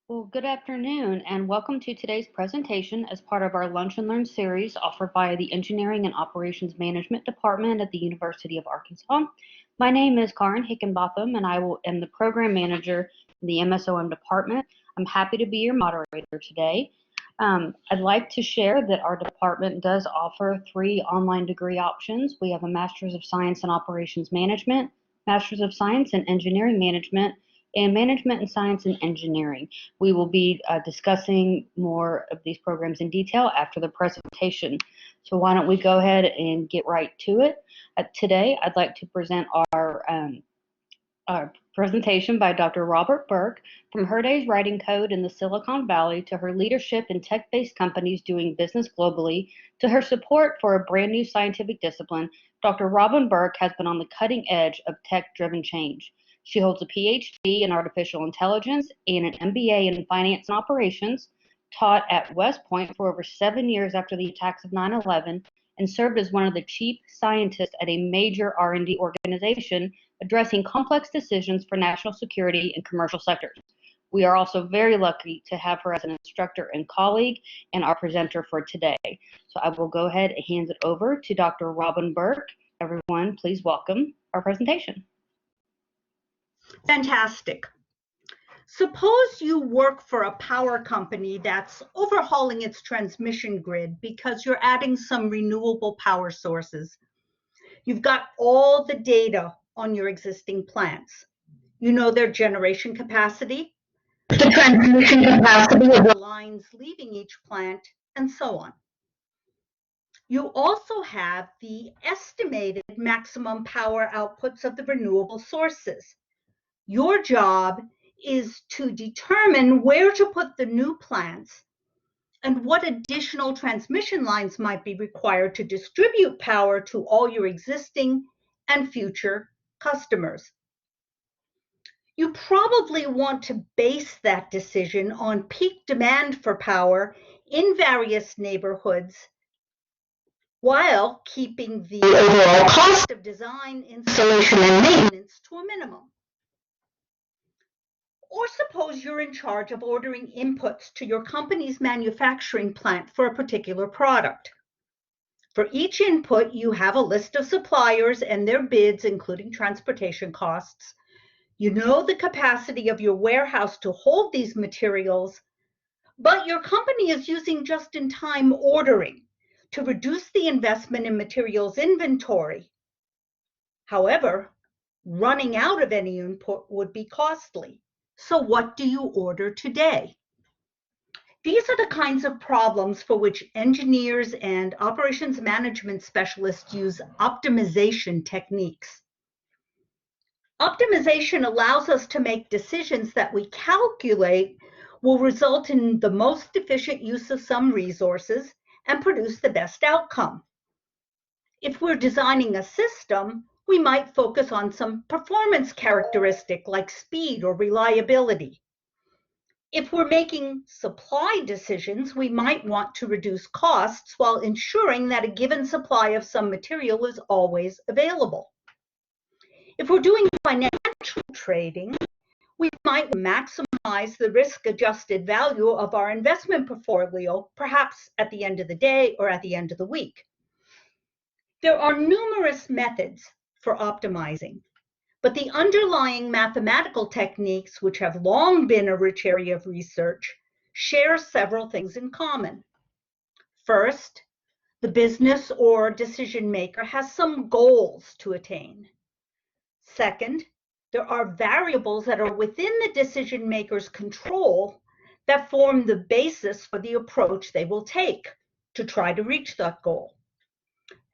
Well, good afternoon, and welcome to today's presentation as part of our Lunch and Learn series offered by the Engineering and Operations Management Department at the University of Arkansas. My name is Karin Hickenbotham, and am the Program Manager in the MSOM department. I'm happy to be your moderator today. I'd like to share that our department does offer 3 online degree options. We have a Master's of Science in Operations Management, Master's of Science in Engineering Management, and Management in Science and Engineering. We will be discussing more of these programs in detail after the presentation. So why don't we go ahead and get right to it. Today, I'd like to present our presentation by Dr. Robert Burke, from her days writing code in the Silicon Valley to her leadership in tech-based companies doing business globally to her support for a brand new scientific discipline. Dr. Robin Burke has been on the cutting edge of tech-driven change. She holds a PhD in artificial intelligence and an MBA in finance and operations, taught at West Point for over 7 years after the attacks of 9/11, and served as one of the chief scientists at a major R&D organization addressing complex decisions for national security and commercial sectors. We are also very lucky to have her as an instructor and colleague and our presenter for today. So I will go ahead and hand it over to Dr. Robin Burke. Everyone, please welcome our presentation. Fantastic. Suppose you work for a power company that's overhauling its transmission grid because you're adding some renewable power sources. You've got all the data on your existing plants. You know their generation capacity, the transmission capacity of the lines leaving each plant, and so on. You also have the estimated maximum power outputs of the renewable sources. Your job is to determine where to put the new plants and what additional transmission lines might be required to distribute power to all your existing and future customers. You probably want to base that decision on peak demand for power in various neighborhoods while keeping the overall cost of design, installation, and maintenance to a minimum. Or suppose you're in charge of ordering inputs to your company's manufacturing plant for a particular product. For each input, you have a list of suppliers and their bids, including transportation costs. You know the capacity of your warehouse to hold these materials, but your company is using just-in-time ordering to reduce the investment in materials inventory. However, running out of any input would be costly. So what do you order today? These are the kinds of problems for which engineers and operations management specialists use optimization techniques. Optimization allows us to make decisions that we calculate will result in the most efficient use of some resources and produce the best outcome. If we're designing a system, we might focus on some performance characteristic like speed or reliability. If we're making supply decisions, we might want to reduce costs while ensuring that a given supply of some material is always available. If we're doing financial trading, we might maximize the risk-adjusted value of our investment portfolio, perhaps at the end of the day or at the end of the week. There are numerous methods for optimizing, but the underlying mathematical techniques, which have long been a rich area of research, share several things in common. First, the business or decision maker has some goals to attain. Second, there are variables that are within the decision maker's control that form the basis for the approach they will take to try to reach that goal.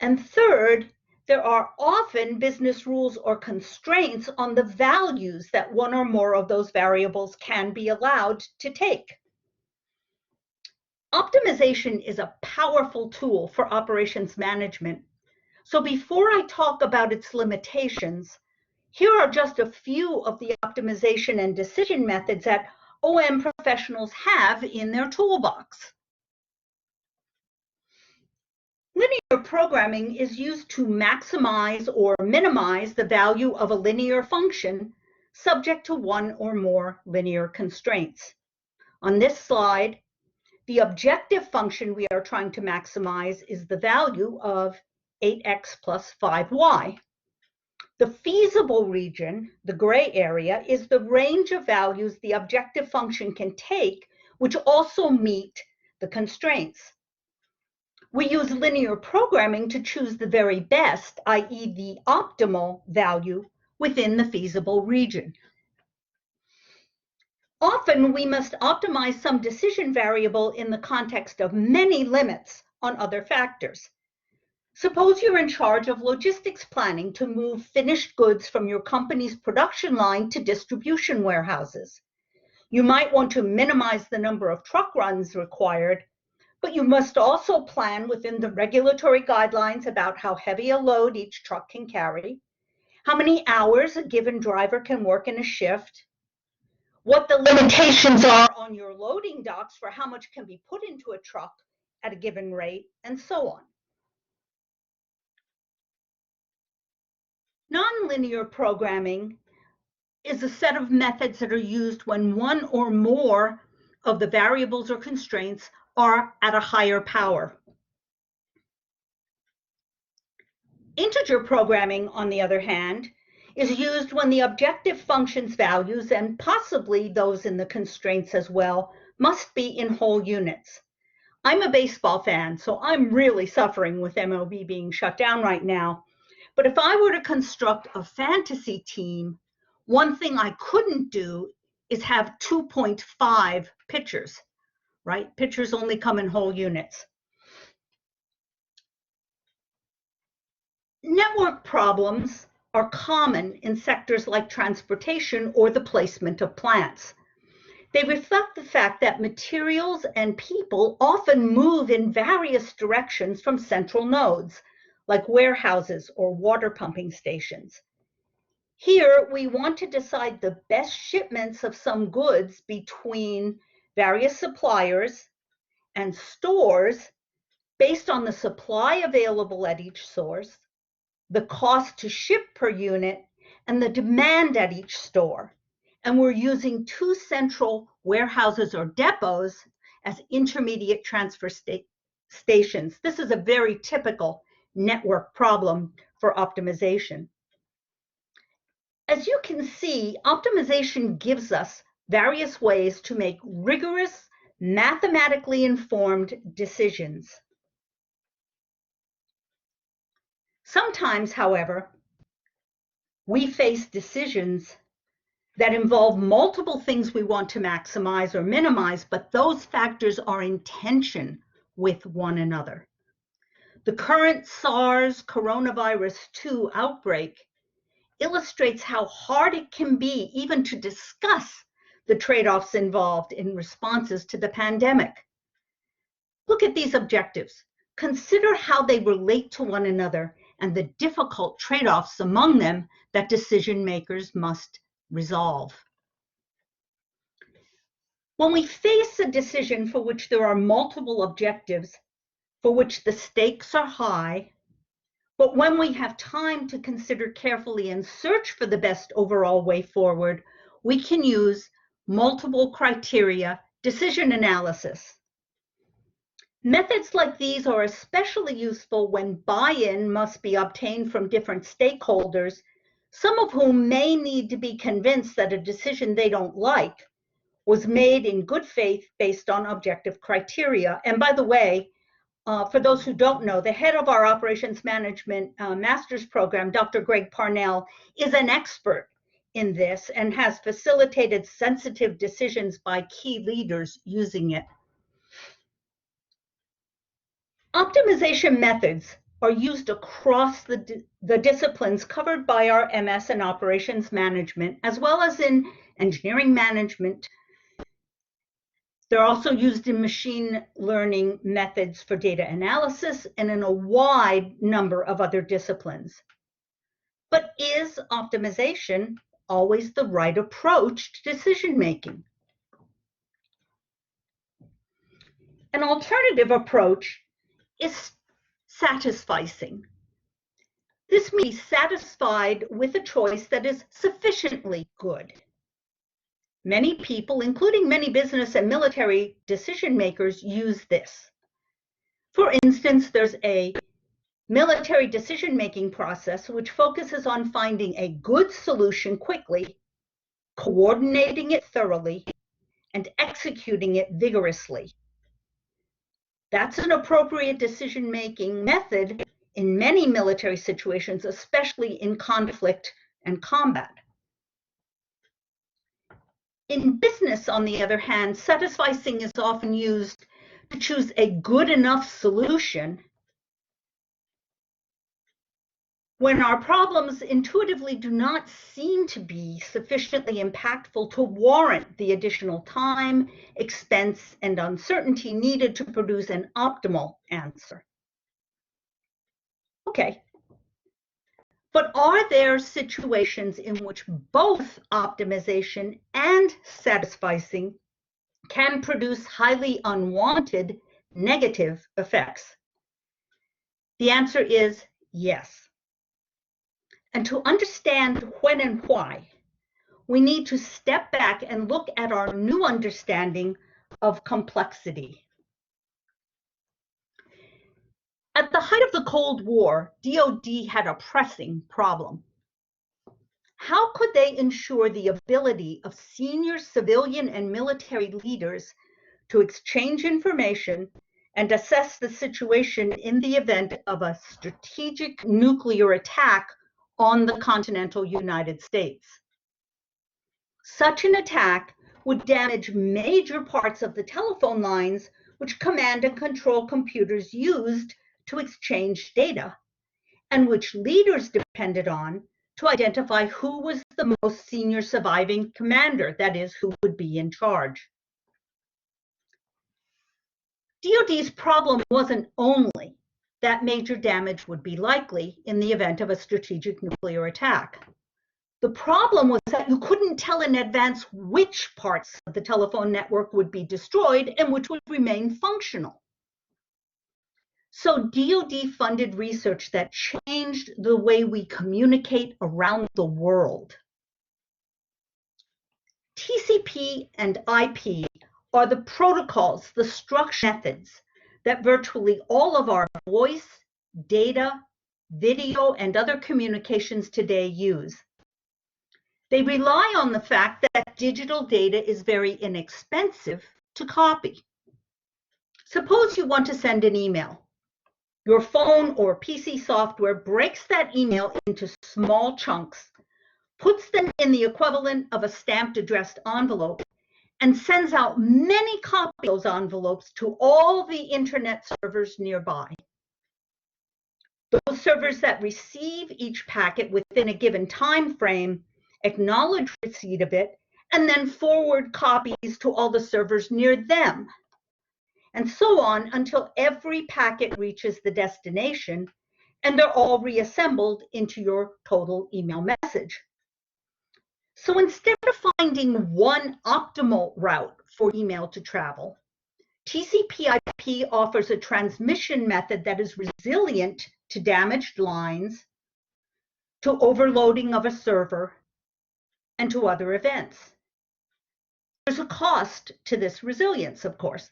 And third, there are often business rules or constraints on the values that one or more of those variables can be allowed to take. Optimization is a powerful tool for operations management. So before I talk about its limitations, here are just a few of the optimization and decision methods that OM professionals have in their toolbox. Linear programming is used to maximize or minimize the value of a linear function subject to one or more linear constraints. On this slide, the objective function we are trying to maximize is the value of 8x plus 5y. The feasible region, the gray area, is the range of values the objective function can take, which also meet the constraints. We use linear programming to choose the very best, i.e. the optimal value within the feasible region. Often we must optimize some decision variable in the context of many limits on other factors. Suppose you're in charge of logistics planning to move finished goods from your company's production line to distribution warehouses. You might want to minimize the number of truck runs required, but you must also plan within the regulatory guidelines about how heavy a load each truck can carry, how many hours a given driver can work in a shift, what the limitations are on your loading docks for how much can be put into a truck at a given rate, and so on. Nonlinear programming is a set of methods that are used when one or more of the variables or constraints are at a higher power. Integer programming, on the other hand, is used when the objective function's values, and possibly those in the constraints as well, must be in whole units. I'm a baseball fan, so I'm really suffering with MLB being shut down right now. But if I were to construct a fantasy team, one thing I couldn't do is have 2.5 pitchers, right? Pitchers only come in whole units. Network problems are common in sectors like transportation or the placement of plants. They reflect the fact that materials and people often move in various directions from central nodes, like warehouses or water pumping stations. Here, we want to decide the best shipments of some goods between various suppliers and stores based on the supply available at each source, the cost to ship per unit, and the demand at each store. And we're using two central warehouses or depots as intermediate transfer stations. This is a very typical network problem for optimization. As you can see, optimization gives us various ways to make rigorous, mathematically informed decisions. Sometimes, however, we face decisions that involve multiple things we want to maximize or minimize, but those factors are in tension with one another. The current SARS coronavirus 2 outbreak illustrates how hard it can be even to discuss the trade-offs involved in responses to the pandemic. Look at these objectives. Consider how they relate to one another and the difficult trade-offs among them that decision makers must resolve. When we face a decision for which there are multiple objectives, for which the stakes are high, but when we have time to consider carefully and search for the best overall way forward, we can use multiple criteria decision analysis. Methods like these are especially useful when buy-in must be obtained from different stakeholders, some of whom may need to be convinced that a decision they don't like was made in good faith based on objective criteria. And by the way, for those who don't know, the head of our operations management master's program, Dr. Greg Parnell, is an expert in this and has facilitated sensitive decisions by key leaders using it. Optimization methods are used across the disciplines covered by our MS in operations management, as well as in engineering management. They're also used in machine learning methods for data analysis and in a wide number of other disciplines. But is optimization always the right approach to decision making? An alternative approach is satisficing. This means satisfied with a choice that is sufficiently good. Many people, including many business and military decision makers, use this. For instance, there's a military decision-making process which focuses on finding a good solution quickly, coordinating it thoroughly, and executing it vigorously. That's an appropriate decision-making method in many military situations, especially in conflict and combat. In business, on the other hand, satisficing is often used to choose a good enough solution when our problems intuitively do not seem to be sufficiently impactful to warrant the additional time, expense, and uncertainty needed to produce an optimal answer. Okay. But are there situations in which both optimization and satisficing can produce highly unwanted negative effects? The answer is yes. And to understand when and why, we need to step back and look at our new understanding of complexity. At the height of the Cold War, DoD had a pressing problem. How could they ensure the ability of senior civilian and military leaders to exchange information and assess the situation in the event of a strategic nuclear attack on the continental United States? Such an attack would damage major parts of the telephone lines which command and control computers used to exchange data, and which leaders depended on to identify who was the most senior surviving commander, that is, who would be in charge. DoD's problem wasn't only that major damage would be likely in the event of a strategic nuclear attack. The problem was that you couldn't tell in advance which parts of the telephone network would be destroyed and which would remain functional. So DoD funded research that changed the way we communicate around the world. TCP and IP are the protocols, the structured methods that virtually all of our voice, data, video, and other communications today use. They rely on the fact that digital data is very inexpensive to copy. Suppose you want to send an email. Your phone or PC software breaks that email into small chunks, puts them in the equivalent of a stamped addressed envelope, and sends out many copies of those envelopes to all the internet servers nearby. Those servers that receive each packet within a given time frame acknowledge receipt of it and then forward copies to all the servers near them, and so on until every packet reaches the destination and they're all reassembled into your total email message. So instead of finding one optimal route for email to travel, TCP/IP offers a transmission method that is resilient to damaged lines, to overloading of a server, and to other events. There's a cost to this resilience, of course.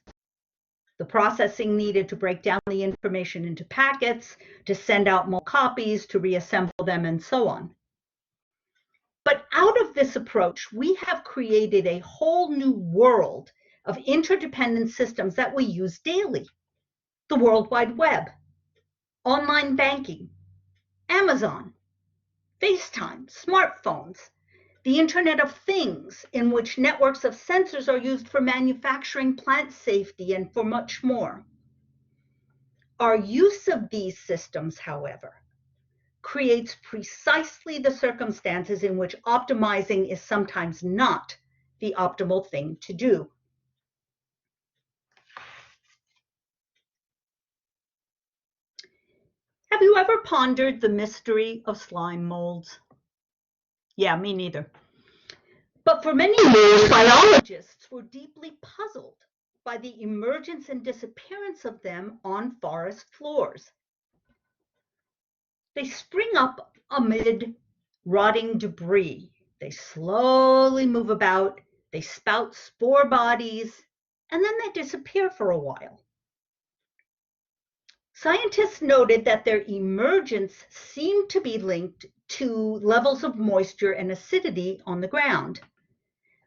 The processing needed to break down the information into packets, to send out more copies, to reassemble them, and so on. But out of this approach, we have created a whole new world of interdependent systems that we use daily. The World Wide Web, online banking, Amazon, FaceTime, smartphones, the Internet of Things, in which networks of sensors are used for manufacturing, plant safety, and for much more. Our use of these systems, however, creates precisely the circumstances in which optimizing is sometimes not the optimal thing to do. Have you ever pondered the mystery of slime molds? Yeah, me neither. But for many years, biologists were deeply puzzled by the emergence and disappearance of them on forest floors. They spring up amid rotting debris. They slowly move about, they spout spore bodies, and then they disappear for a while. Scientists noted that their emergence seemed to be linked to levels of moisture and acidity on the ground.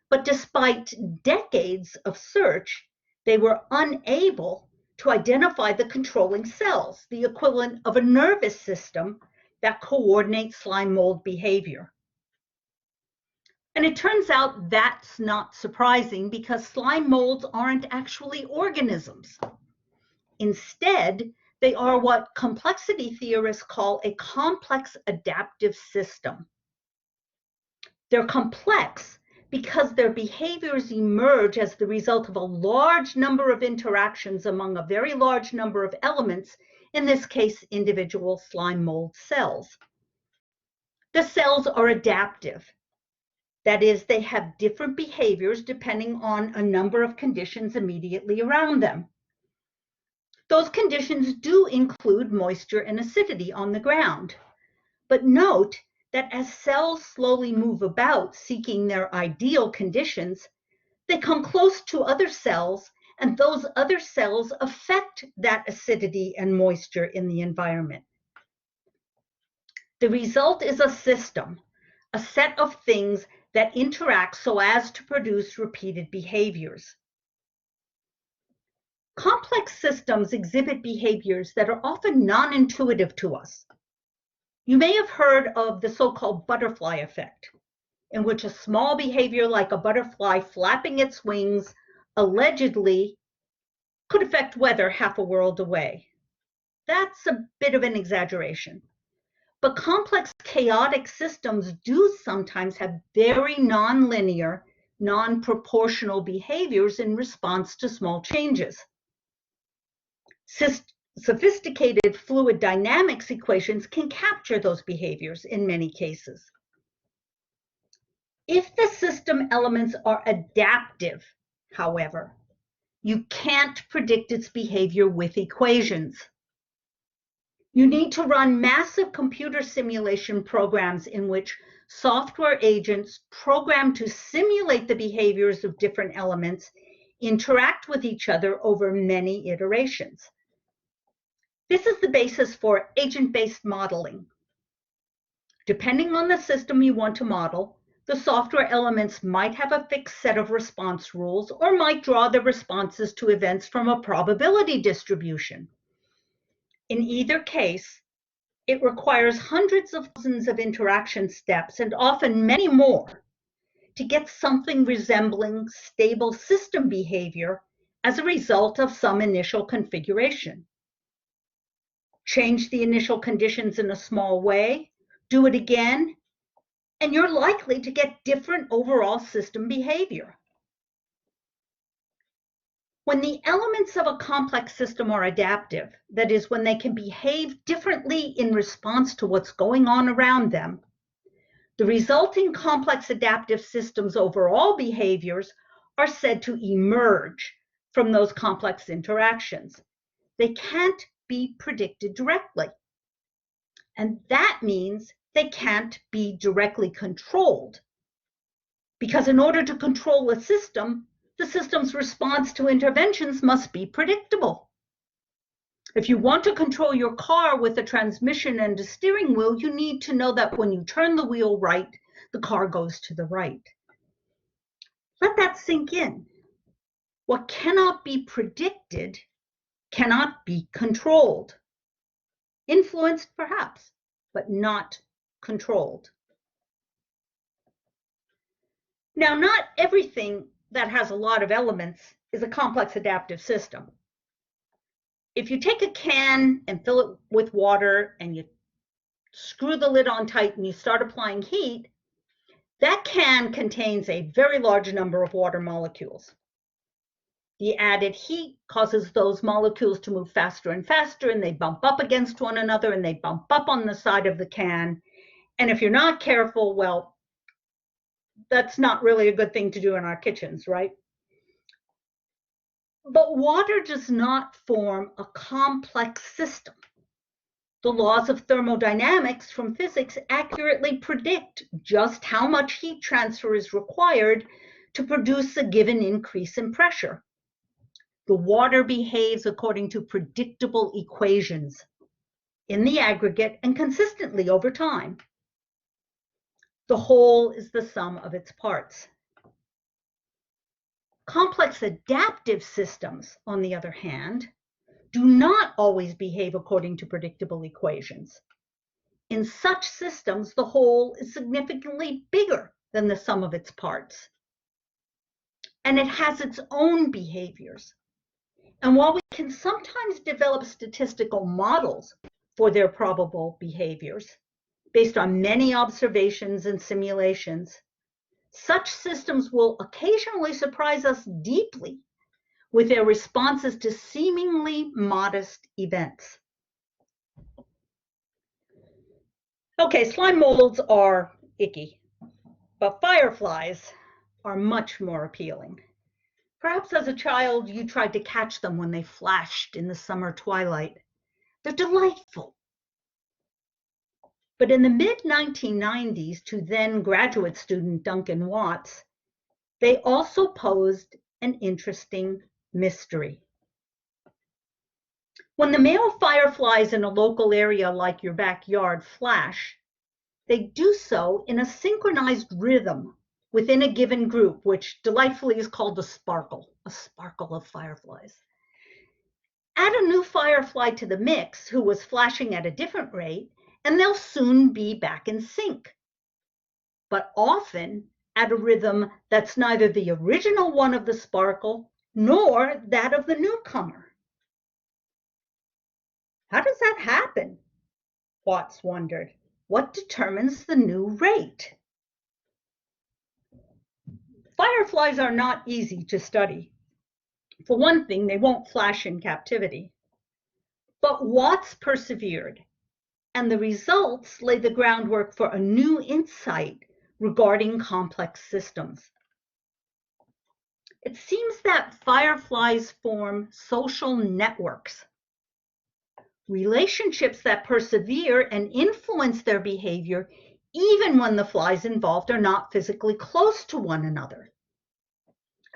But despite decades of search, they were unable to identify the controlling cells, the equivalent of a nervous system that coordinates slime mold behavior. And it turns out that's not surprising because slime molds aren't actually organisms. Instead, they are what complexity theorists call a complex adaptive system. They're complex because their behaviors emerge as the result of a large number of interactions among a very large number of elements, in this case, individual slime mold cells. The cells are adaptive. That is, they have different behaviors depending on a number of conditions immediately around them. Those conditions do include moisture and acidity on the ground. But note that as cells slowly move about seeking their ideal conditions, they come close to other cells, and those other cells affect that acidity and moisture in the environment. The result is a system, a set of things that interact so as to produce repeated behaviors. Complex systems exhibit behaviors that are often non-intuitive to us. You may have heard of the so-called butterfly effect, in which a small behavior like a butterfly flapping its wings allegedly could affect weather half a world away. That's a bit of an exaggeration. But complex chaotic systems do sometimes have very nonlinear, non-proportional behaviors in response to small changes. Sophisticated fluid dynamics equations can capture those behaviors in many cases. If the system elements are adaptive, however, you can't predict its behavior with equations. You need to run massive computer simulation programs in which software agents programmed to simulate the behaviors of different elements interact with each other over many iterations. This is the basis for agent-based modeling. Depending on the system you want to model, the software elements might have a fixed set of response rules or might draw the responses to events from a probability distribution. In either case, it requires hundreds of thousands of interaction steps and often many more to get something resembling stable system behavior as a result of some initial configuration. Change the initial conditions in a small way, do it again, and you're likely to get different overall system behavior. When the elements of a complex system are adaptive, that is, when they can behave differently in response to what's going on around them, the resulting complex adaptive systems' overall behaviors are said to emerge from those complex interactions. They can't be predicted directly. And that means they can't be directly controlled. Because in order to control a system, the system's response to interventions must be predictable. If you want to control your car with a transmission and a steering wheel, you need to know that when you turn the wheel right, the car goes to the right. Let that sink in. What cannot be predicted cannot be controlled. Influenced, perhaps, but not controlled. Now, not everything that has a lot of elements is a complex adaptive system. If you take a can and fill it with water and you screw the lid on tight and you start applying heat, that can contains a very large number of water molecules. The added heat causes those molecules to move faster and faster, and they bump up against one another and they bump up on the side of the can. And if you're not careful, well, that's not really a good thing to do in our kitchens, right? But water does not form a complex system. The laws of thermodynamics from physics accurately predict just how much heat transfer is required to produce a given increase in pressure. The water behaves according to predictable equations in the aggregate and consistently over time. The whole is the sum of its parts. Complex adaptive systems, on the other hand, do not always behave according to predictable equations. In such systems, the whole is significantly bigger than the sum of its parts. And it has its own behaviors. And while we can sometimes develop statistical models for their probable behaviors based on many observations and simulations, such systems will occasionally surprise us deeply with their responses to seemingly modest events. Okay, slime molds are icky, but fireflies are much more appealing. Perhaps as a child, you tried to catch them when they flashed in the summer twilight. They're delightful. But in the mid-1990s, to then graduate student Duncan Watts, they also posed an interesting mystery. When the male fireflies in a local area like your backyard flash, they do so in a synchronized rhythm within a given group, which delightfully is called a sparkle of fireflies. Add a new firefly to the mix who was flashing at a different rate, and they'll soon be back in sync. But often at a rhythm that's neither the original one of the sparkle nor that of the newcomer. How does that happen? Watts wondered. What determines the new rate? Fireflies are not easy to study. For one thing, they won't flash in captivity. But Watts persevered, and the results lay the groundwork for a new insight regarding complex systems. It seems that fireflies form social networks, relationships that persevere and influence their behavior even when the flies involved are not physically close to one another.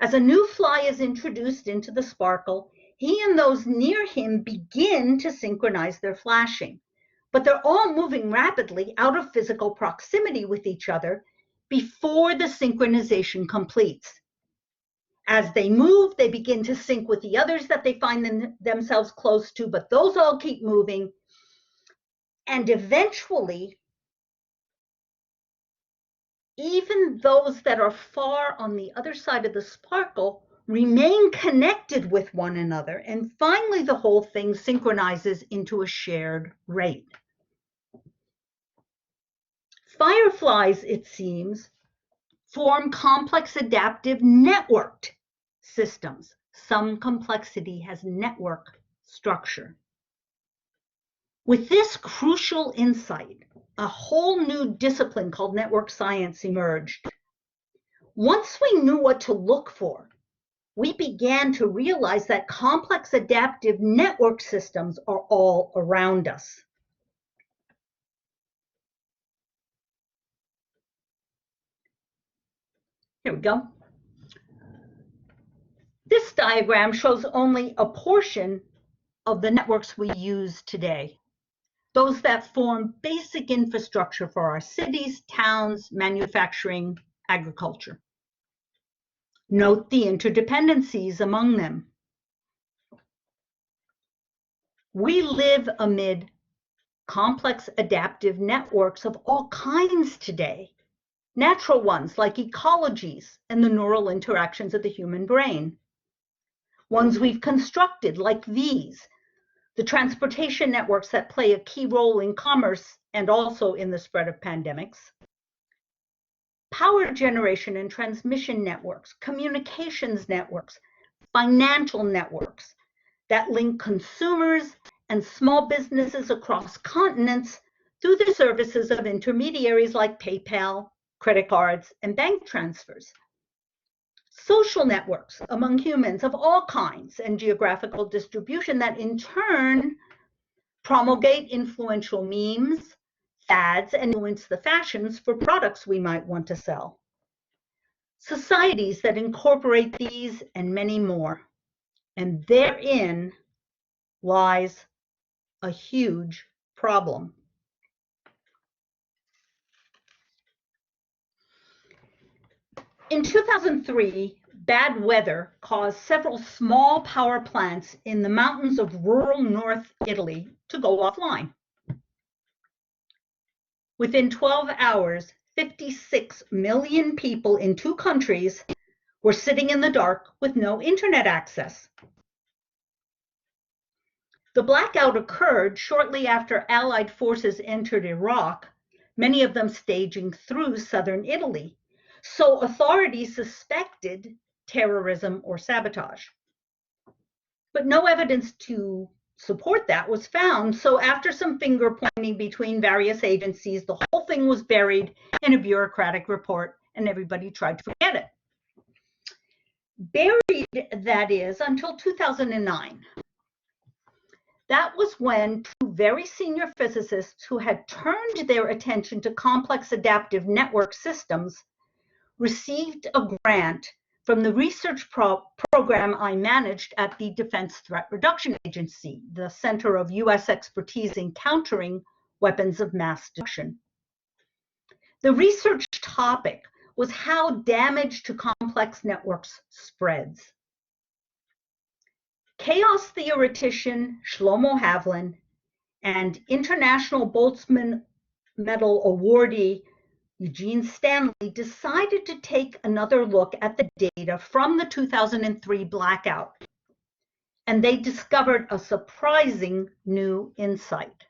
As a new fly is introduced into the sparkle, he and those near him begin to synchronize their flashing, but they're all moving rapidly out of physical proximity with each other before the synchronization completes. As they move, they begin to sync with the others that they find themselves close to, but those all keep moving. And eventually, even those that are far on the other side of the sparkle remain connected with one another. And finally, the whole thing synchronizes into a shared rate. Fireflies, it seems, form complex adaptive networked systems. Some complexity has network structure. With this crucial insight, a whole new discipline called network science emerged. Once we knew what to look for, we began to realize that complex adaptive network systems are all around us. Here we go. This diagram shows only a portion of the networks we use today, those that form basic infrastructure for our cities, towns, manufacturing, agriculture. Note the interdependencies among them. We live amid complex adaptive networks of all kinds today. Natural ones like ecologies and the neural interactions of the human brain. Ones we've constructed like these, the transportation networks that play a key role in commerce and also in the spread of pandemics. Power generation and transmission networks, communications networks, financial networks that link consumers and small businesses across continents through the services of intermediaries like PayPal, credit cards, and bank transfers. Social networks among humans of all kinds and geographical distribution that in turn promulgate influential memes, fads, and influence the fashions for products we might want to sell. societies that incorporate these and many more. And therein lies a huge problem. In 2003, bad weather caused several small power plants in the mountains of rural North Italy to go offline. Within 12 hours, 56 million people in 2 countries were sitting in the dark with no internet access. The blackout occurred shortly after Allied forces entered Iraq, many of them staging through southern Italy. So authorities suspected terrorism or sabotage. But no evidence to support that was found. So after some finger pointing between various agencies, the whole thing was buried in a bureaucratic report and everybody tried to forget it. Buried, that is, until 2009. That was when 2 very senior physicists who had turned their attention to complex adaptive network systems received a grant from the research program I managed at the Defense Threat Reduction Agency, the center of US expertise in countering weapons of mass destruction. The research topic was how damage to complex networks spreads. Chaos theoretician Shlomo Havlin and International Boltzmann Medal awardee Eugene Stanley decided to take another look at the data from the 2003 blackout, and they discovered a surprising new insight.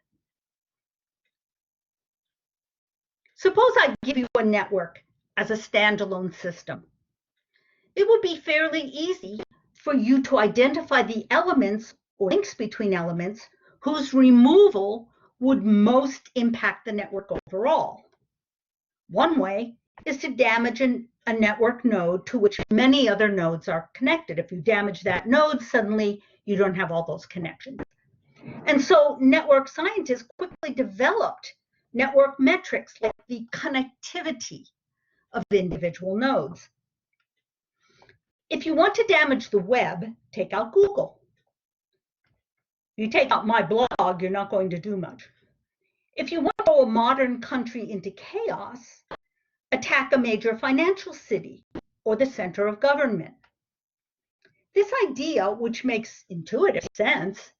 Suppose I give you a network as a standalone system. It would be fairly easy for you to identify the elements or links between elements whose removal would most impact the network overall. One way is to damage a network node to which many other nodes are connected. If you damage that node, suddenly you don't have all those connections. And so network scientists quickly developed network metrics like the connectivity of individual nodes. If you want to damage the web, take out Google. You take out my blog, you're not going to do much. If you want to throw a modern country into chaos, attack a major financial city or the center of government. This idea, which makes intuitive sense,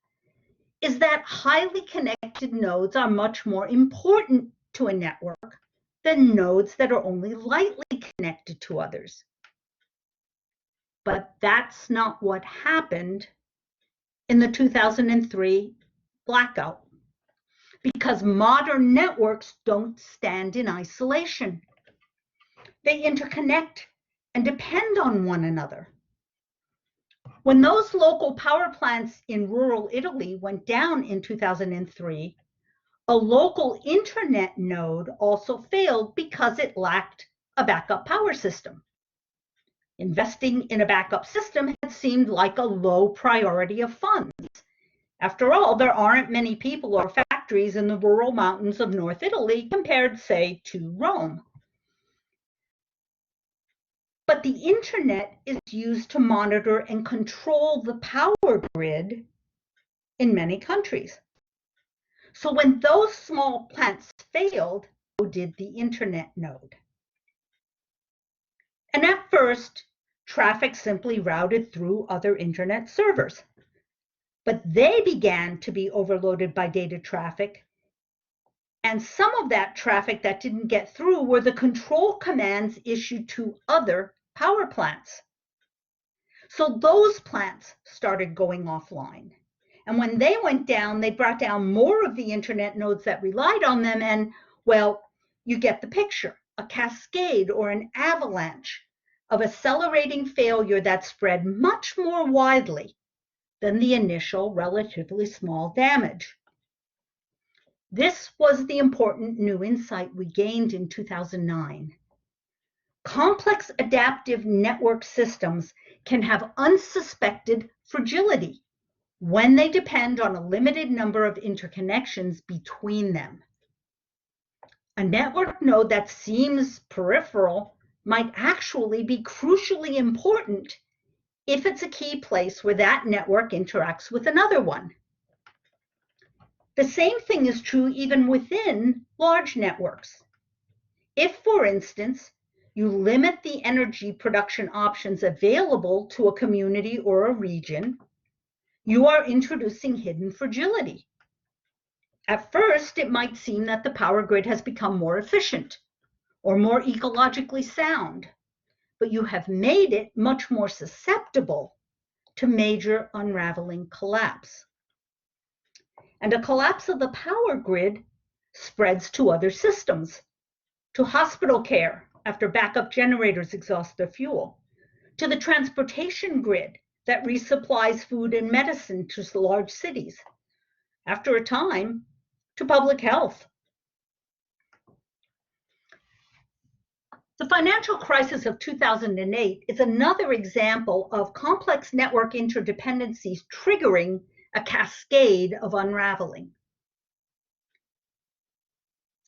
is that highly connected nodes are much more important to a network than nodes that are only lightly connected to others. But that's not what happened in the 2003 blackout, because modern networks don't stand in isolation. They interconnect and depend on one another. When those local power plants in rural Italy went down in 2003, a local internet node also failed because it lacked a backup power system. Investing in a backup system had seemed like a low priority of funds. After all, there aren't many people or factories in the rural mountains of North Italy compared, say, to Rome. But the internet is used to monitor and control the power grid in many countries. So when those small plants failed, so did the internet node. And at first, traffic simply routed through other internet servers. But they began to be overloaded by data traffic. And some of that traffic that didn't get through were the control commands issued to other power plants. So those plants started going offline. And when they went down, they brought down more of the internet nodes that relied on them. And, well, you get the picture, a cascade or an avalanche of accelerating failure that spread much more widely than the initial relatively small damage. This was the important new insight we gained in 2009. Complex adaptive network systems can have unsuspected fragility when they depend on a limited number of interconnections between them. A network node that seems peripheral might actually be crucially important if it's a key place where that network interacts with another one. The same thing is true even within large networks. If, for instance, you limit the energy production options available to a community or a region, you are introducing hidden fragility. At first, it might seem that the power grid has become more efficient or more ecologically sound, but you have made it much more susceptible to major unraveling collapse. And a collapse of the power grid spreads to other systems, to hospital care after backup generators exhaust their fuel, to the transportation grid that resupplies food and medicine to large cities. After a time, to public health. The financial crisis of 2008 is another example of complex network interdependencies triggering a cascade of unraveling.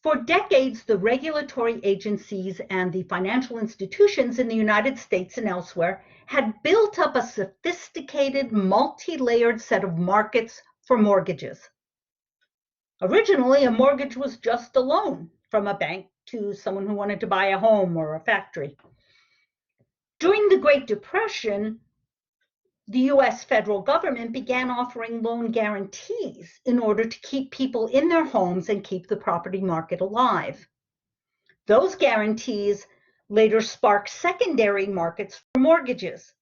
For decades, the regulatory agencies and the financial institutions in the United States and elsewhere had built up a sophisticated, multi-layered set of markets for mortgages. Originally, a mortgage was just a loan from a bank to someone who wanted to buy a home or a factory. During the Great Depression, the US federal government began offering loan guarantees in order to keep people in their homes and keep the property market alive. Those guarantees later sparked secondary markets for mortgages.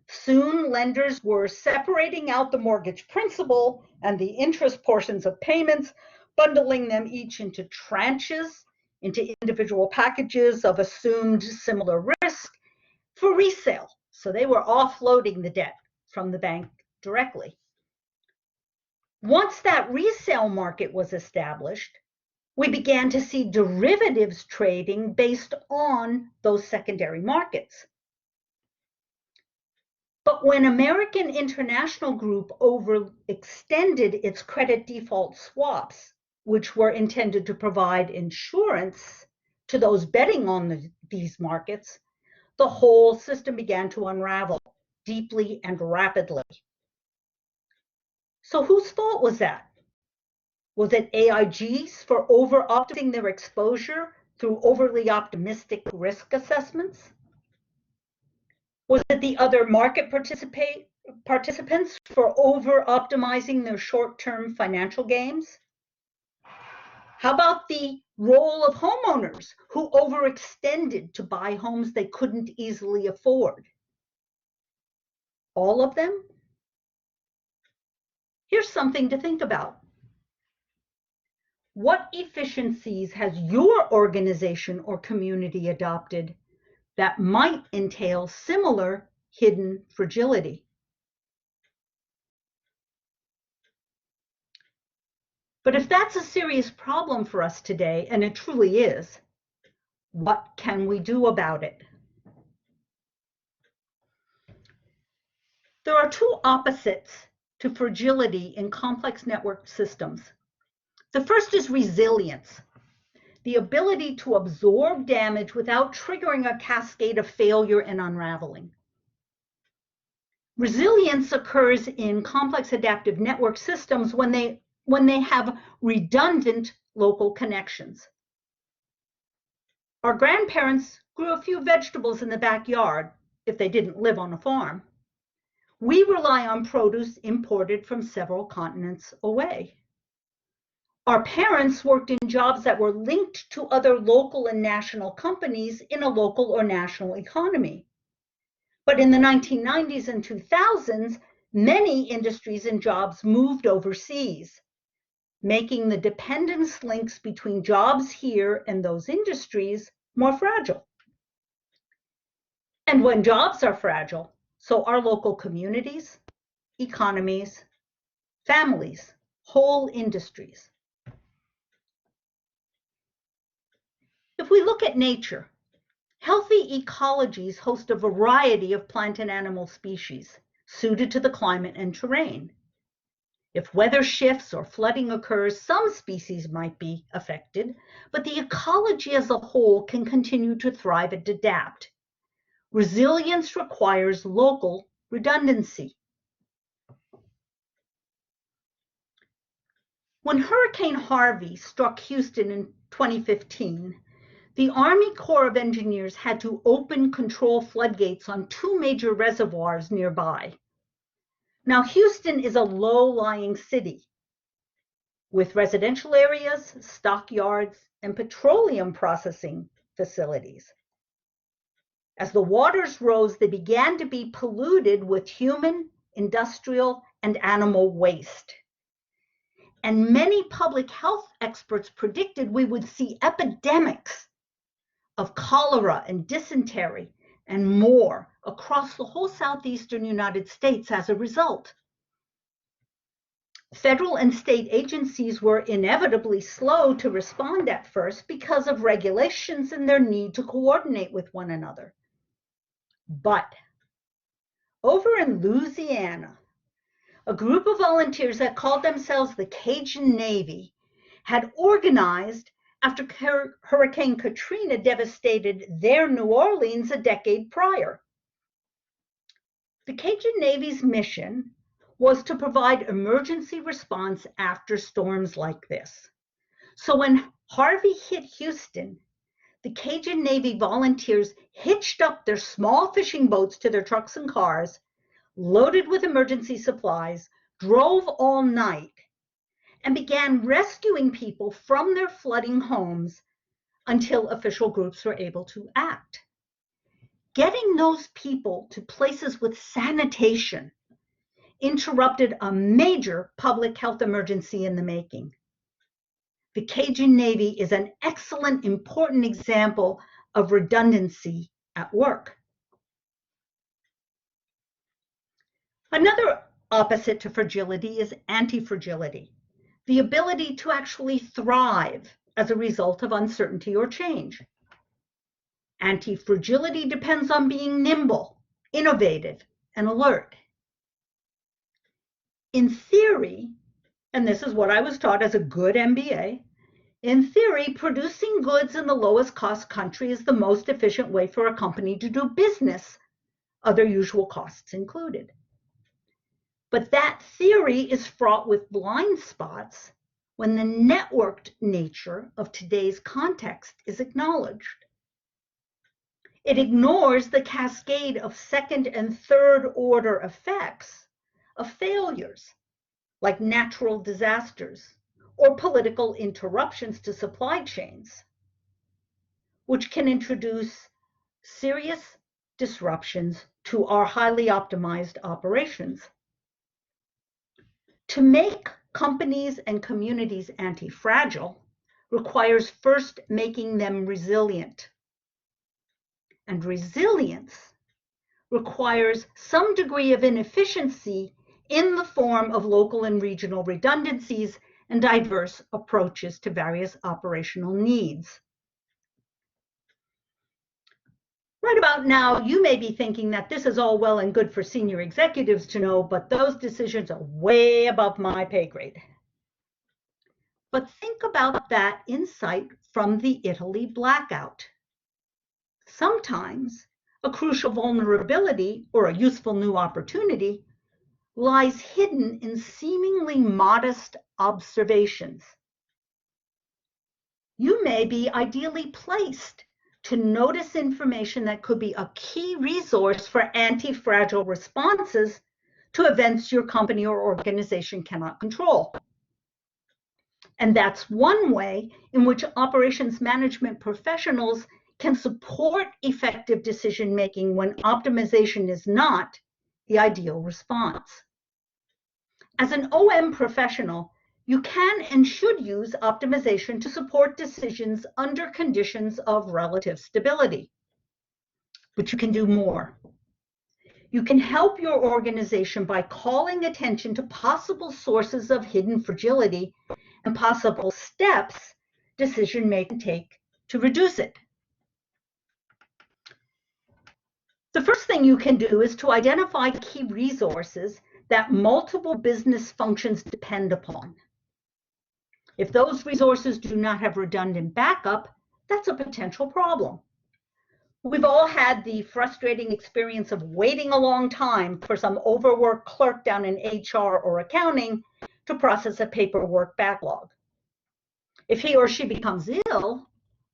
Soon, lenders were separating out the mortgage principal and the interest portions of payments, bundling them each into tranches, into individual packages of assumed similar risk for resale. So they were offloading the debt from the bank directly. Once that resale market was established, we began to see derivatives trading based on those secondary markets. But when American International Group overextended its credit default swaps, which were intended to provide insurance to those betting on these markets, the whole system began to unravel deeply and rapidly. So whose fault was that? Was it AIG's for over-optimizing their exposure through overly optimistic risk assessments? Was it the other market participants for over-optimizing their short-term financial gains? How about the role of homeowners who overextended to buy homes they couldn't easily afford? All of them? Here's something to think about. What efficiencies has your organization or community adopted that might entail similar hidden fragility? But if that's a serious problem for us today, and it truly is, what can we do about it? There are two opposites to fragility in complex network systems. The first is resilience, the ability to absorb damage without triggering a cascade of failure and unraveling. Resilience occurs in complex adaptive network systems when they have redundant local connections. Our grandparents grew a few vegetables in the backyard if they didn't live on a farm. We rely on produce imported from several continents away. Our parents worked in jobs that were linked to other local and national companies in a local or national economy. But in the 1990s and 2000s, many industries and jobs moved overseas, making the dependence links between jobs here and those industries more fragile. And when jobs are fragile, so are local communities, economies, families, whole industries. If we look at nature, healthy ecologies host a variety of plant and animal species suited to the climate and terrain. If weather shifts or flooding occurs, some species might be affected, but the ecology as a whole can continue to thrive and adapt. Resilience requires local redundancy. When Hurricane Harvey struck Houston in 2015, the Army Corps of Engineers had to open control floodgates on 2 major reservoirs nearby. Now, Houston is a low-lying city with residential areas, stockyards, and petroleum processing facilities. As the waters rose, they began to be polluted with human, industrial, and animal waste. And many public health experts predicted we would see epidemics of cholera and dysentery and more across the whole southeastern United States as a result. Federal and state agencies were inevitably slow to respond at first because of regulations and their need to coordinate with one another. But over in Louisiana, a group of volunteers that called themselves the Cajun Navy had organized after Hurricane Katrina devastated their New Orleans a decade prior. The Cajun Navy's mission was to provide emergency response after storms like this. So when Harvey hit Houston, the Cajun Navy volunteers hitched up their small fishing boats to their trucks and cars, loaded with emergency supplies, drove all night, and began rescuing people from their flooding homes until official groups were able to act. Getting those people to places with sanitation interrupted a major public health emergency in the making. The Cajun Navy is an excellent, important example of redundancy at work. Another opposite to fragility is antifragility, the ability to actually thrive as a result of uncertainty or change. Antifragility depends on being nimble, innovative, and alert. In theory, and this is what I was taught as a good MBA, in theory, producing goods in the lowest cost country is the most efficient way for a company to do business, other usual costs included. But that theory is fraught with blind spots when the networked nature of today's context is acknowledged. It ignores the cascade of second and third order effects of failures, like natural disasters or political interruptions to supply chains, which can introduce serious disruptions to our highly optimized operations. To make companies and communities anti-fragile requires first making them resilient. And resilience requires some degree of inefficiency in the form of local and regional redundancies and diverse approaches to various operational needs. Right about now, you may be thinking that this is all well and good for senior executives to know, but those decisions are way above my pay grade. But think about that insight from the Italy blackout. Sometimes a crucial vulnerability or a useful new opportunity lies hidden in seemingly modest observations. You may be ideally placed to notice information that could be a key resource for anti-fragile responses to events your company or organization cannot control. And that's one way in which operations management professionals can support effective decision-making when optimization is not the ideal response. As an OM professional, you can and should use optimization to support decisions under conditions of relative stability. But you can do more. You can help your organization by calling attention to possible sources of hidden fragility and possible steps decision-makers can take to reduce it. The first thing you can do is to identify key resources that multiple business functions depend upon. If those resources do not have redundant backup, that's a potential problem. We've all had the frustrating experience of waiting a long time for some overworked clerk down in HR or accounting to process a paperwork backlog. If he or she becomes ill,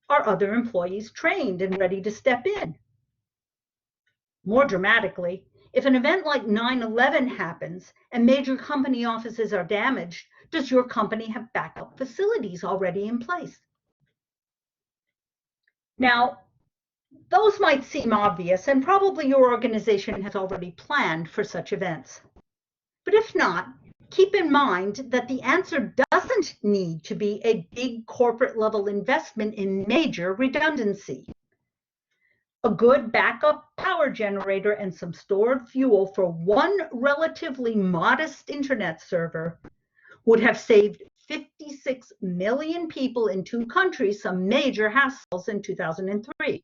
are other employees trained and ready to step in? More dramatically, if an event like 9/11 happens and major company offices are damaged, does your company have backup facilities already in place? Now, those might seem obvious, and probably your organization has already planned for such events. But if not, keep in mind that the answer doesn't need to be a big corporate level investment in major redundancy. A good backup power generator and some stored fuel for one relatively modest internet server would have saved 56 million people in 2 countries some major hassles in 2003.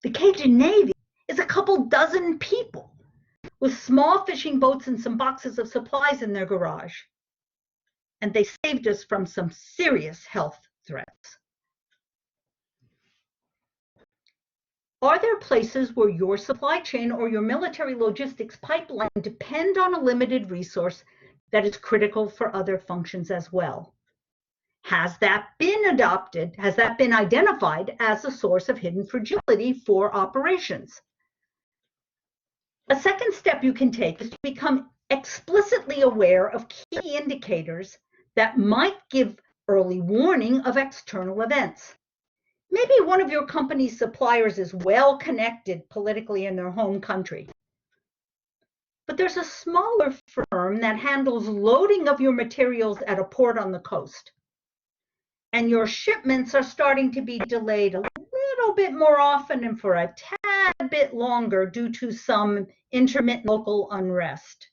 The Cajun Navy is a couple dozen people with small fishing boats and some boxes of supplies in their garage. And they saved us from some serious health threats. Are there places where your supply chain or your military logistics pipeline depend on a limited resource that is critical for other functions as well? Has that been adopted? Has that been identified as a source of hidden fragility for operations? A second step you can take is to become explicitly aware of key indicators that might give early warning of external events. Maybe one of your company's suppliers is well connected politically in their home country. But there's a smaller firm that handles loading of your materials at a port on the coast. And your shipments are starting to be delayed a little bit more often and for a tad bit longer due to some intermittent local unrest.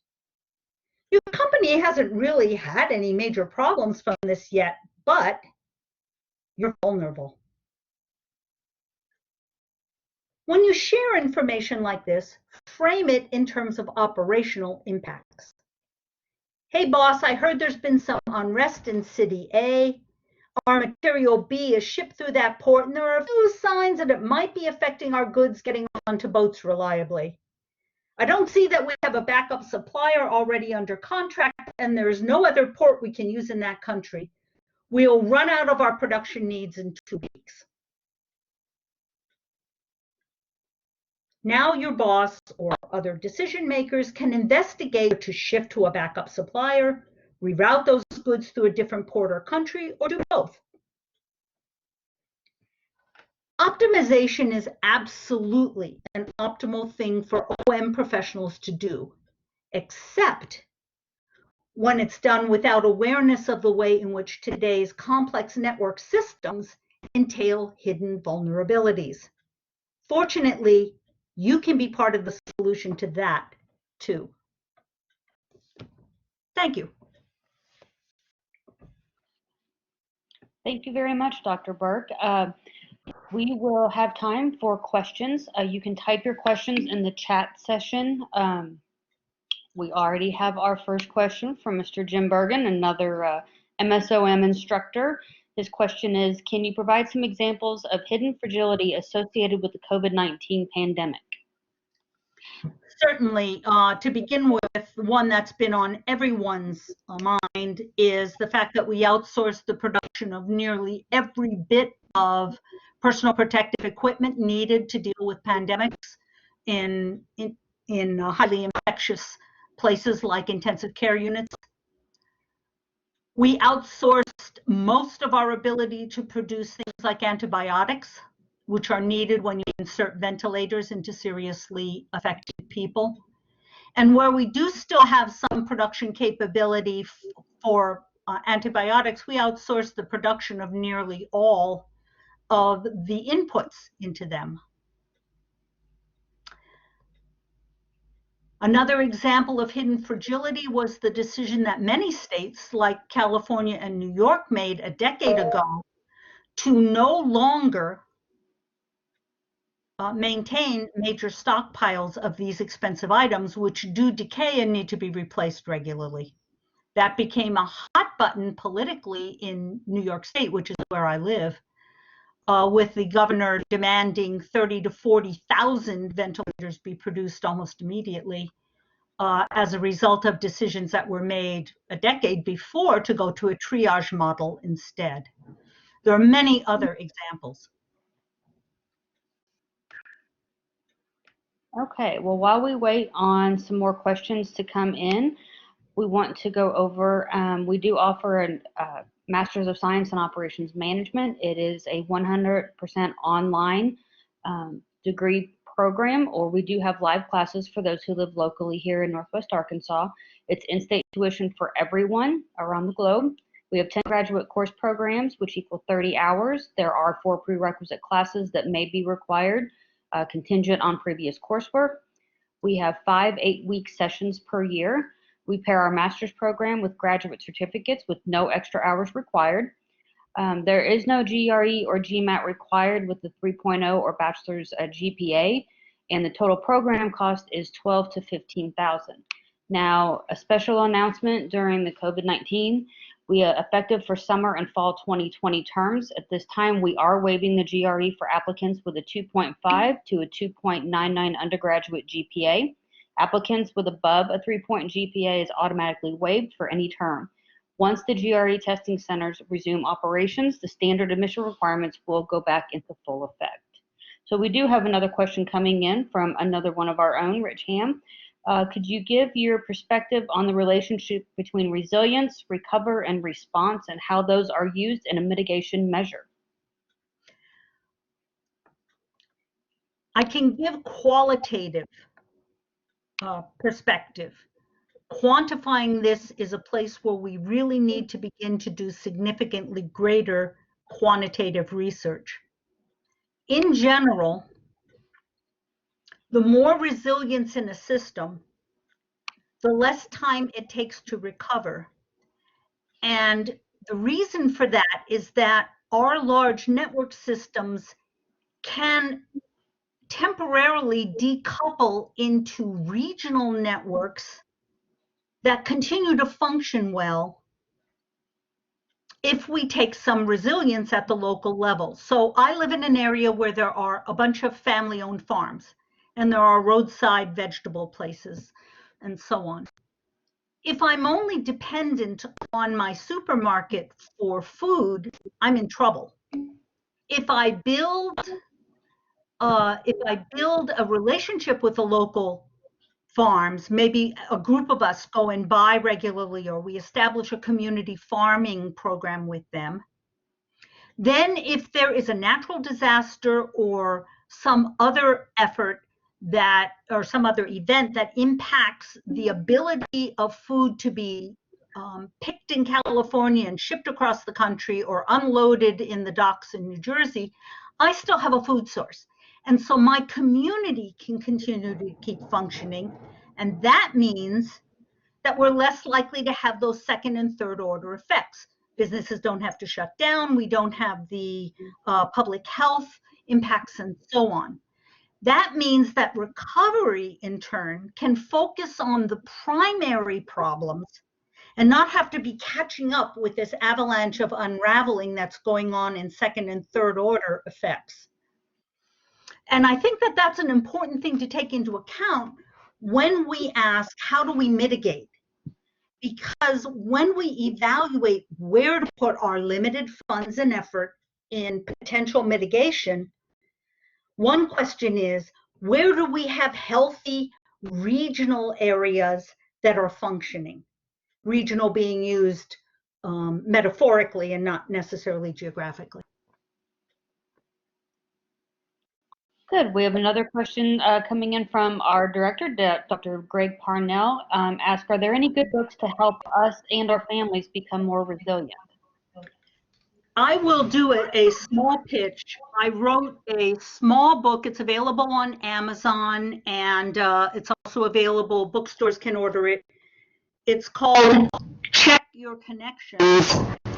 Your company hasn't really had any major problems from this yet, but you're vulnerable. When you share information like this, frame it in terms of operational impacts. Hey boss, I heard there's been some unrest in city A. Our material B is shipped through that port, and there are a few signs that it might be affecting our goods getting onto boats reliably. I don't see that we have a backup supplier already under contract, and there is no other port we can use in that country. We'll run out of our production needs in 2 weeks. Now your boss or other decision makers can investigate to shift to a backup supplier, reroute those goods through a different port or country, or do both. Optimization is absolutely an optimal thing for OM professionals to do, except when it's done without awareness of the way in which today's complex network systems entail hidden vulnerabilities. Fortunately, you can be part of the solution to that too. Thank you. Thank you very much, Dr. Burke. We will have time for questions. You can type your questions in the chat session. We already have our first question from Mr. Jim Bergen, another MSOM instructor. His question is, can you provide some examples of hidden fragility associated with the COVID-19 pandemic? Certainly. To begin with, one that's been on everyone's mind is the fact that we outsourced the production of nearly every bit of personal protective equipment needed to deal with pandemics in highly infectious places like intensive care units. We outsourced most of our ability to produce things like antibiotics, which are needed when you insert ventilators into seriously affected people. And where we do still have some production capability for antibiotics, we outsource the production of nearly all of the inputs into them. Another example of hidden fragility was the decision that many states like California and New York made a decade ago to no longer maintain major stockpiles of these expensive items, which do decay and need to be replaced regularly. That became a hot button politically in New York State, which is where I live, with the governor demanding 30 to 40,000 ventilators be produced almost immediately as a result of decisions that were made a decade before to go to a triage model instead. There are many other examples. Okay, well, while we wait on some more questions to come in, we want to go over, we do offer a Master's of Science in Operations Management. It is a 100% online degree program, or we do have live classes for those who live locally here in Northwest Arkansas. It's in-state tuition for everyone around the globe. We have 10 graduate course programs, which equal 30 hours. There are 4 prerequisite classes that may be required, contingent on previous coursework. We have 5 8-week sessions per year. We pair our master's program with graduate certificates with no extra hours required. There is no GRE or GMAT required with the 3.0 or bachelor's GPA, and the total program cost is $12,000 to $15,000. Now, a special announcement during the COVID-19, we are effective for summer and fall 2020 terms. At this time, we are waiving the GRE for applicants with a 2.5 to a 2.99 undergraduate GPA. Applicants with above a 3-point GPA is automatically waived for any term. Once the GRE testing centers resume operations, the standard admission requirements will go back into full effect. So we do have another question coming in from another one of our own, Rich Ham. Could you give your perspective on the relationship between resilience, recover, and response, and how those are used in a mitigation measure? I can give qualitative perspective. Quantifying this is a place where we really need to begin to do significantly greater quantitative research. In general, the more resilience in a system, the less time it takes to recover. And the reason for that is that our large network systems can temporarily decouple into regional networks that continue to function well if we take some resilience at the local level. So I live in an area where there are a bunch of family-owned farms, and there are roadside vegetable places, and so on. If I'm only dependent on my supermarket for food, I'm in trouble. If I build a relationship with the local farms, maybe a group of us go and buy regularly, or we establish a community farming program with them, then if there is a natural disaster or some other effort that, or some other event that impacts the ability of food to be picked in California and shipped across the country or unloaded in the docks in New Jersey, I still have a food source. And so my community can continue to keep functioning. And that means that we're less likely to have those second and third order effects. Businesses don't have to shut down. We don't have the public health impacts and so on. That means that recovery, in turn, can focus on the primary problems and not have to be catching up with this avalanche of unraveling that's going on in second and third order effects. And I think that that's an important thing to take into account when we ask, how do we mitigate? Because when we evaluate where to put our limited funds and effort in potential mitigation, one question is, where do we have healthy regional areas that are functioning? Regional being used metaphorically and not necessarily geographically. Good. We have another question coming in from our director, Dr. Greg Parnell. Ask, are there any good books to help us and our families become more resilient? I will do a small pitch. I wrote a small book. It's available on Amazon, and it's also available. Bookstores can order it. It's called Check Your Connections: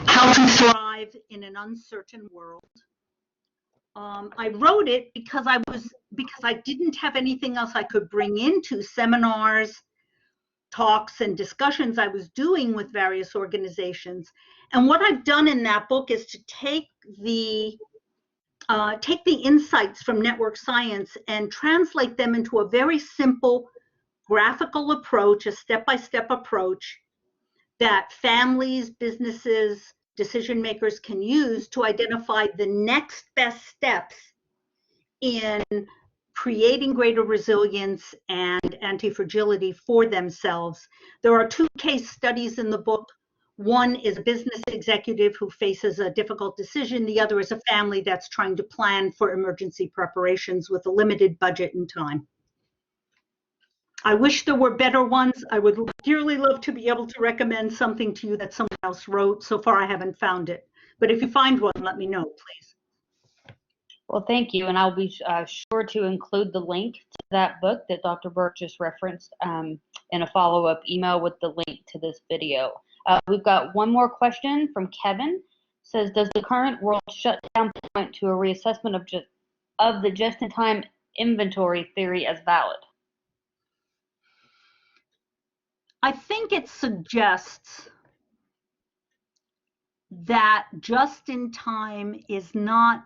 How to Thrive in an Uncertain World. I wrote it because I didn't have anything else I could bring into seminars, talks, and discussions I was doing with various organizations. And what I've done in that book is to take the take the insights from network science and translate them into a very simple graphical approach, a step-by-step approach that families, businesses, decision makers can use to identify the next best steps in creating greater resilience and anti-fragility for themselves. There are 2 case studies in the book. One is a business executive who faces a difficult decision. The other is a family that's trying to plan for emergency preparations with a limited budget and time. I wish there were better ones. I would dearly love to be able to recommend something to you that someone else wrote. So far, I haven't found it. But if you find one, let me know, please. Well, thank you, and I'll be sure to include the link to that book that Dr. Burke just referenced in a follow-up email with the link to this video. We've got one more question from Kevin. It says, does the current world shutdown point to a reassessment of the just-in-time inventory theory as valid? I think it suggests that just-in-time is not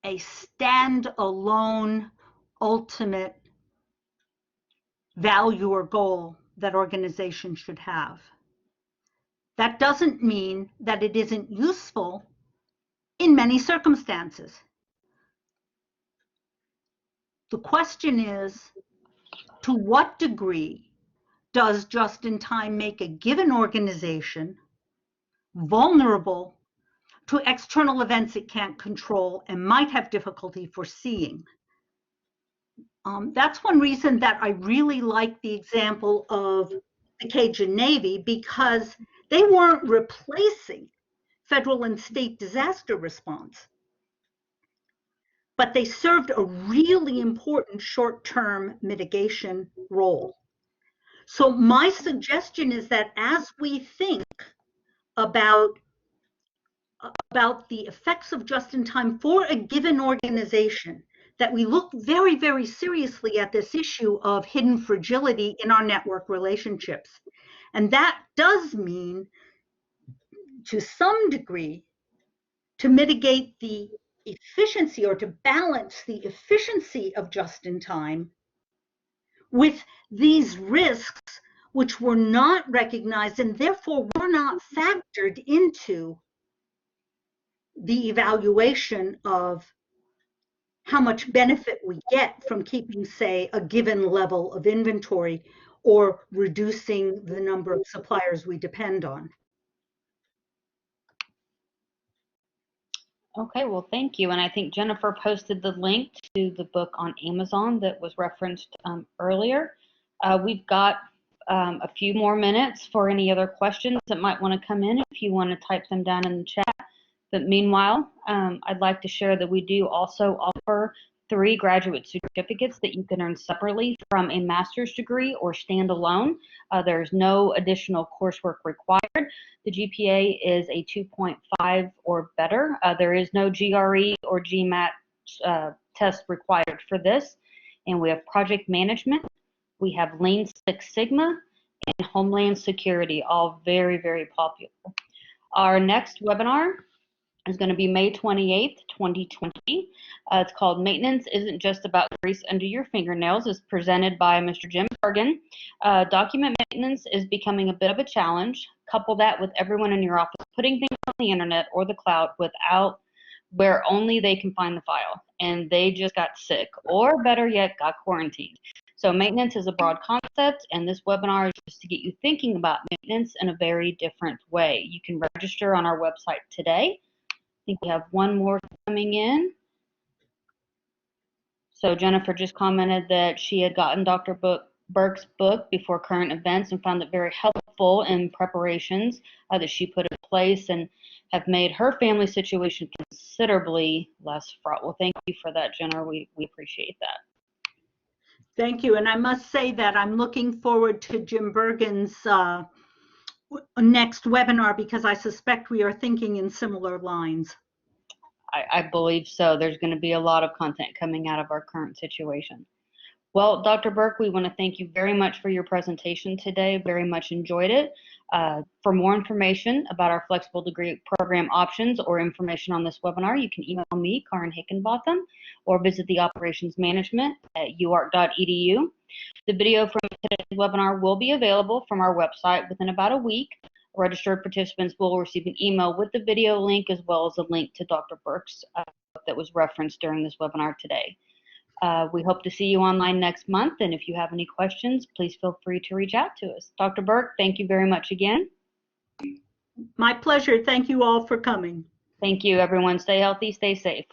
a stand-alone ultimate value or goal that organizations should have. That doesn't mean that it isn't useful in many circumstances. The question is, to what degree does just-in-time make a given organization vulnerable to external events it can't control and might have difficulty foreseeing? That's one reason that I really like the example of the Cajun Navy, because they weren't replacing federal and state disaster response, but they served a really important short-term mitigation role. So my suggestion is that as we think about the effects of just-in-time for a given organization, that we look very, very seriously at this issue of hidden fragility in our network relationships. And that does mean, to some degree, to mitigate the efficiency or to balance the efficiency of just-in-time with these risks which were not recognized and therefore were not factored into the evaluation of how much benefit we get from keeping, say, a given level of inventory or reducing the number of suppliers we depend on. Okay, well, thank you. And I think Jennifer posted the link to the book on Amazon that was referenced earlier. We've got a few more minutes for any other questions that might want to come in if you want to type them down in the chat. But meanwhile, I'd like to share that we do also offer 3 graduate certificates that you can earn separately from a master's degree or standalone. There's no additional coursework required. The GPA is a 2.5 or better. There is no GRE or GMAT test required for this. And we have project management, we have Lean Six Sigma, and Homeland Security, all very, very popular. Our next webinar is going to be May 28th, 2020. It's called Maintenance Isn't Just About Grease Under Your Fingernails. It's presented by Mr. Jim Bergen. Document maintenance is becoming a bit of a challenge. Couple that with everyone in your office putting things on the internet or the cloud without where only they can find the file. And they just got sick, or better yet, got quarantined. So maintenance is a broad concept, and this webinar is just to get you thinking about maintenance in a very different way. You can register on our website today. I think we have one more coming in. So Jennifer just commented that she had gotten Dr. Burke's book before current events and found it very helpful in preparations that she put in place and have made her family situation considerably less fraught. Well, thank you for that, Jennifer. We appreciate that. Thank you. And I must say that I'm looking forward to Jim Bergen's next webinar, because I suspect we are thinking in similar lines. I believe so. There's going to be a lot of content coming out of our current situation. Well, Dr. Burke, we want to thank you very much for your presentation today. Very much enjoyed it. For more information about our flexible degree program options or information on this webinar, you can email me, Karen Hickenbotham, or visit the operations management at uark.edu. The video from today's webinar will be available from our website within about a week. Registered participants will receive an email with the video link as well as a link to Dr. Burke's that was referenced during this webinar today. We hope to see you online next month, and if you have any questions, please feel free to reach out to us. Dr. Burke, thank you very much again. My pleasure. Thank you all for coming. Thank you, everyone. Stay healthy, stay safe.